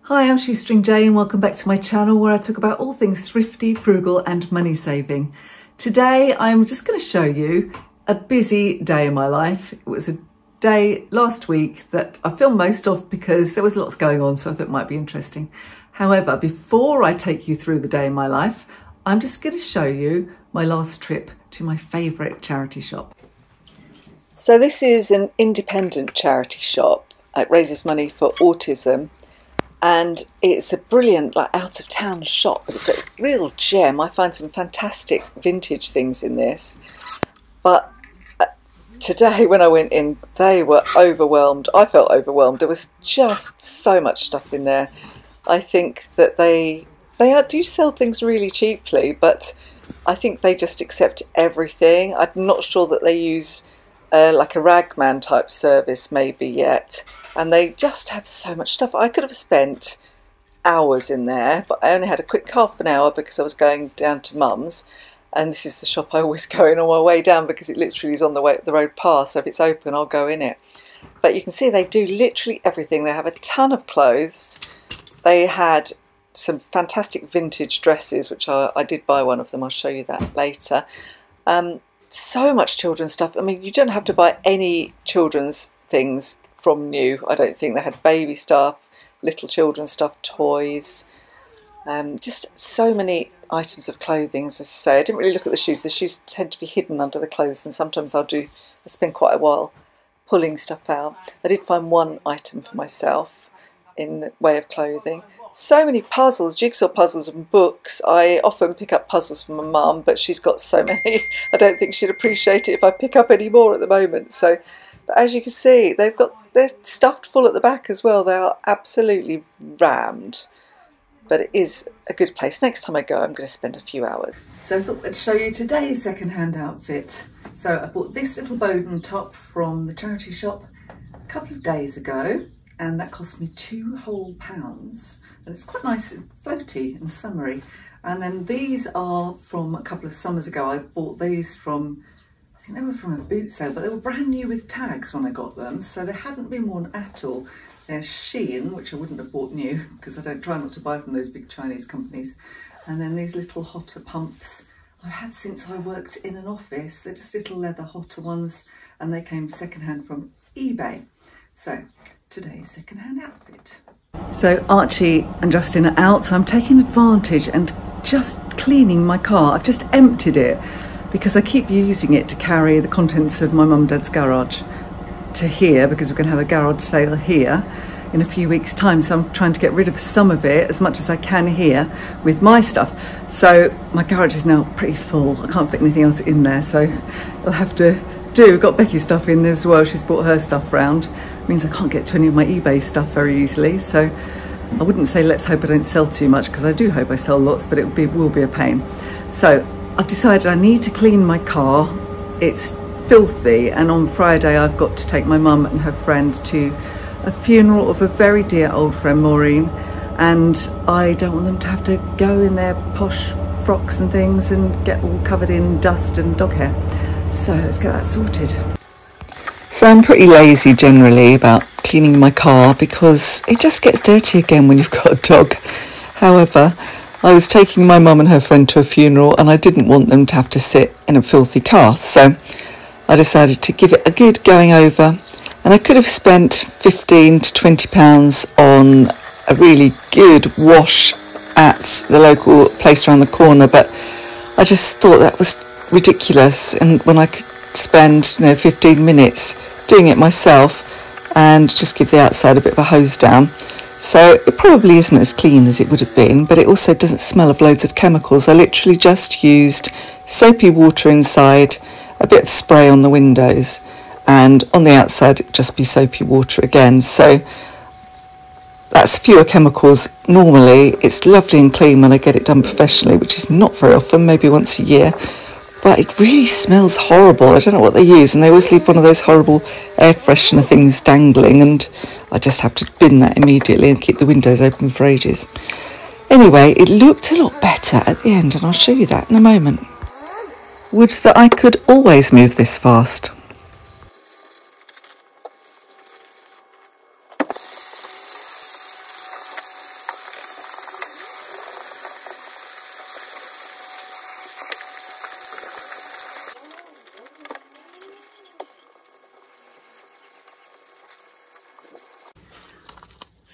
Hi, I'm Shoestring Jay and welcome back to my channel where I talk about all things thrifty, frugal and money saving. Today I'm just going to show you a busy day in my life. It was a day last week that I filmed most of because there was lots going on, so I thought it might be interesting. However, before I take you through the day in my life, I'm just going to show you my last trip to my favourite charity shop. So this is an independent charity shop. It raises money for autism. And it's a brilliant, like, out of town shop, but it's a real gem. I find some fantastic vintage things in this. But today when I went in, they were overwhelmed. I felt overwhelmed. There was just so much stuff in there. I think that they do sell things really cheaply, but I think they just accept everything. I'm not sure that they use like a ragman type service maybe yet. And they just have so much stuff. I could have spent hours in there, but I only had a quick half an hour because I was going down to Mum's. And this is the shop I always go in on my way down because it literally is on the road past. So if it's open, I'll go in it. But you can see they do literally everything. They have a ton of clothes. They had some fantastic vintage dresses, which I did buy one of them. I'll show you that later. So much children's stuff. I mean, you don't have to buy any children's things from new. I don't think. They had baby stuff, little children's stuff, toys, just so many items of clothing. As I say, I didn't really look at the shoes. The shoes tend to be hidden under the clothes, and sometimes I spend quite a while pulling stuff out. I did find one item for myself in the way of clothing. So many puzzles, jigsaw puzzles and books. I often pick up puzzles from my mum, but she's got so many. I don't think she'd appreciate it if I pick up any more at the moment. So, but as you can see, they're stuffed full at the back as well. They are absolutely rammed. But it is a good place. Next time I go, I'm going to spend a few hours. So I thought I'd show you today's second-hand outfit. So I bought this little Bowden top from the charity shop a couple of days ago, and that cost me £2 whole. And it's quite nice and floaty and summery. And then these are from a couple of summers ago. I bought these from, I think they were from a boot sale, but they were brand new with tags when I got them, so they hadn't been worn at all. They're Shein, which I wouldn't have bought new because I don't try not to buy from those big Chinese companies. And then these little hotter pumps I've had since I worked in an office. They're just little leather hotter ones, and they came secondhand from eBay. So today's secondhand outfit. So Archie and Justin are out, so I'm taking advantage and just cleaning my car. I've just emptied it because I keep using it to carry the contents of my mum and dad's garage to here, because we're going to have a garage sale here in a few weeks' time. So I'm trying to get rid of some of it as much as I can here with my stuff. So my garage is now pretty full. I can't fit anything else in there, so I'll have to do. We've got Becky's stuff in there as well. She's brought her stuff round. Means I can't get to any of my eBay stuff very easily. So I wouldn't say let's hope I don't sell too much, because I do hope I sell lots, but it will be a pain. So I've decided I need to clean my car. It's filthy, and on Friday I've got to take my mum and her friend to a funeral of a very dear old friend, Maureen, and I don't want them to have to go in their posh frocks and things and get all covered in dust and dog hair. So let's get that sorted. So I'm pretty lazy generally about cleaning my car because it just gets dirty again when you've got a dog. However, I was taking my mum and her friend to a funeral, and I didn't want them to have to sit in a filthy car, so I decided to give it a good going over. And I could have spent £15 to £20 on a really good wash at the local place around the corner, but I just thought that was ridiculous. And when I could spend 15 minutes doing it myself and just give the outside a bit of a hose down. So it probably isn't as clean as it would have been, but it also doesn't smell of loads of chemicals. I literally just used soapy water inside, a bit of spray on the windows, and on the outside it'd just be soapy water again. So that's fewer chemicals. Normally it's lovely and clean when I get it done professionally, which is not very often, maybe once a year. But it really smells horrible. I don't know what they use, and they always leave one of those horrible air freshener things dangling, and I just have to bin that immediately and keep the windows open for ages. Anyway, it looked a lot better at the end, and I'll show you that in a moment. Would that I could always move this fast.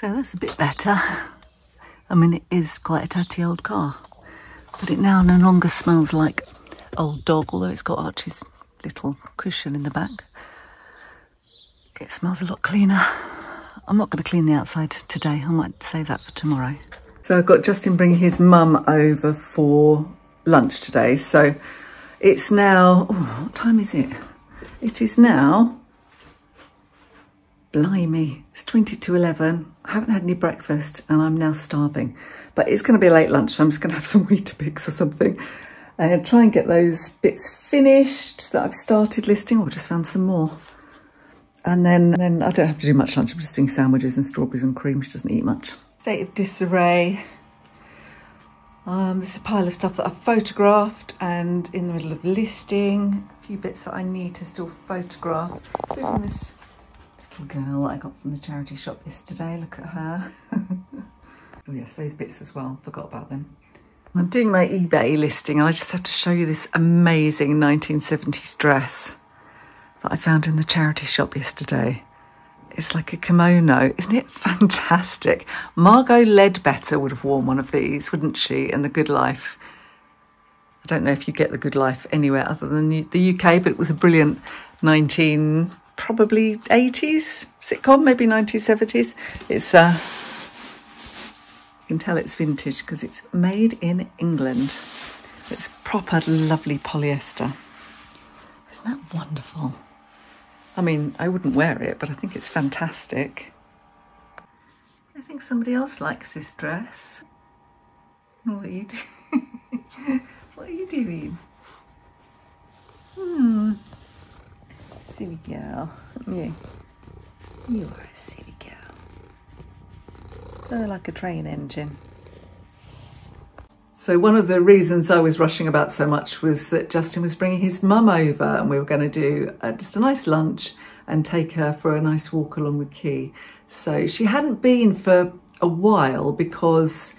So that's a bit better. I mean, it is quite a tatty old car, but it now no longer smells like old dog, although it's got Archie's little cushion in the back. It smells a lot cleaner. I'm not going to clean the outside today. I might save that for tomorrow. So I've got Justin bringing his mum over for lunch today. So it's now, oh, what time is it? It is now, blimey, it's 20 to 11. I haven't had any breakfast and I'm now starving. But it's going to be a late lunch, so I'm just going to have some Weetabix or something. And try and get those bits finished that I've started listing. Oh, I just found some more. And then I don't have to do much lunch. I'm just doing sandwiches and strawberries and cream. She doesn't eat much. State of disarray. This is a pile of stuff that I've photographed and in the middle of listing. A few bits that I need to still photograph, including this little girl that I got from the charity shop yesterday. Look at her. Oh yes, those bits as well. Forgot about them. I'm doing my eBay listing and I just have to show you this amazing 1970s dress that I found in the charity shop yesterday. It's like a kimono. Isn't it fantastic? Margot Ledbetter would have worn one of these, wouldn't she, in The Good Life? I don't know if you get The Good Life anywhere other than the UK, but it was a brilliant probably 80s sitcom, maybe 1970s. It's, you can tell it's vintage because it's made in England. It's proper lovely polyester. Isn't that wonderful? I mean, I wouldn't wear it, but I think it's fantastic. I think somebody else likes this dress. What are you doing? What are you doing? Silly girl. You are a silly girl. Oh, like a train engine. So one of the reasons I was rushing about so much was that Justin was bringing his mum over and we were going to do just a nice lunch and take her for a nice walk along the quay. So she hadn't been for a while because,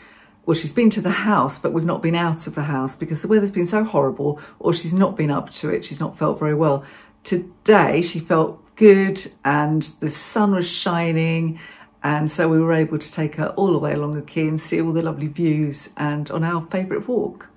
well, she's been to the house, but we've not been out of the house because the weather's been so horrible, or she's not been up to it. She's not felt very well. Today she felt good and the sun was shining. And so we were able to take her all the way along the quay and see all the lovely views and on our favourite walk.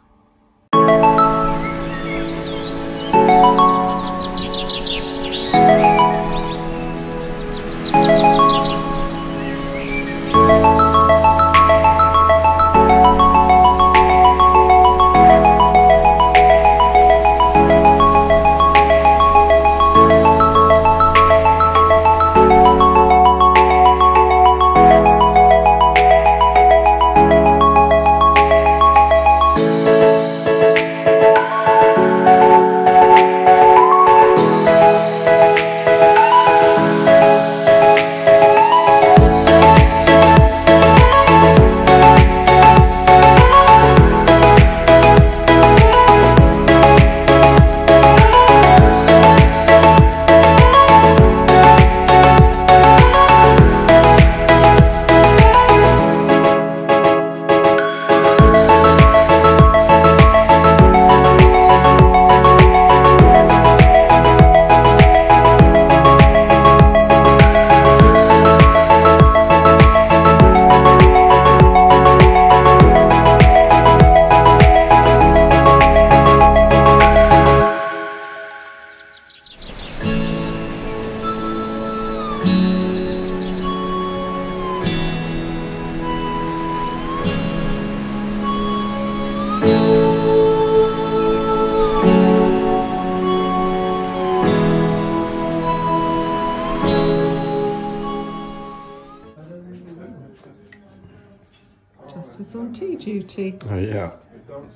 Justin's on tea duty. Oh yeah,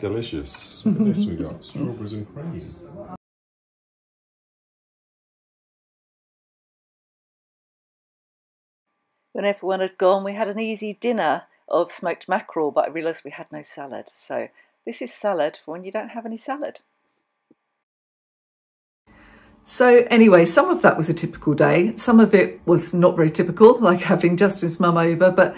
delicious. Look at this, we got strawberries and cream. When everyone had gone, we had an easy dinner of smoked mackerel, but I realised we had no salad. So this is salad for when you don't have any salad. So anyway, some of that was a typical day. Some of it was not very typical, like having Justin's mum over, but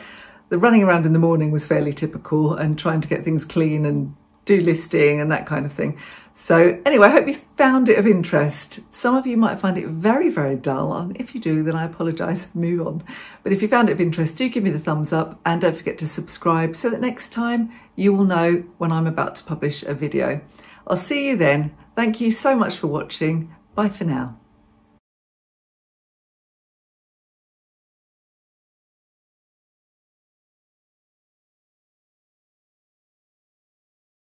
the running around in the morning was fairly typical and trying to get things clean and do listing and that kind of thing. So anyway, I hope you found it of interest. Some of you might find it very, very dull, and if you do, then I apologise, move on. But if you found it of interest, do give me the thumbs up and don't forget to subscribe so that next time you will know when I'm about to publish a video. I'll see you then. Thank you so much for watching. Bye for now.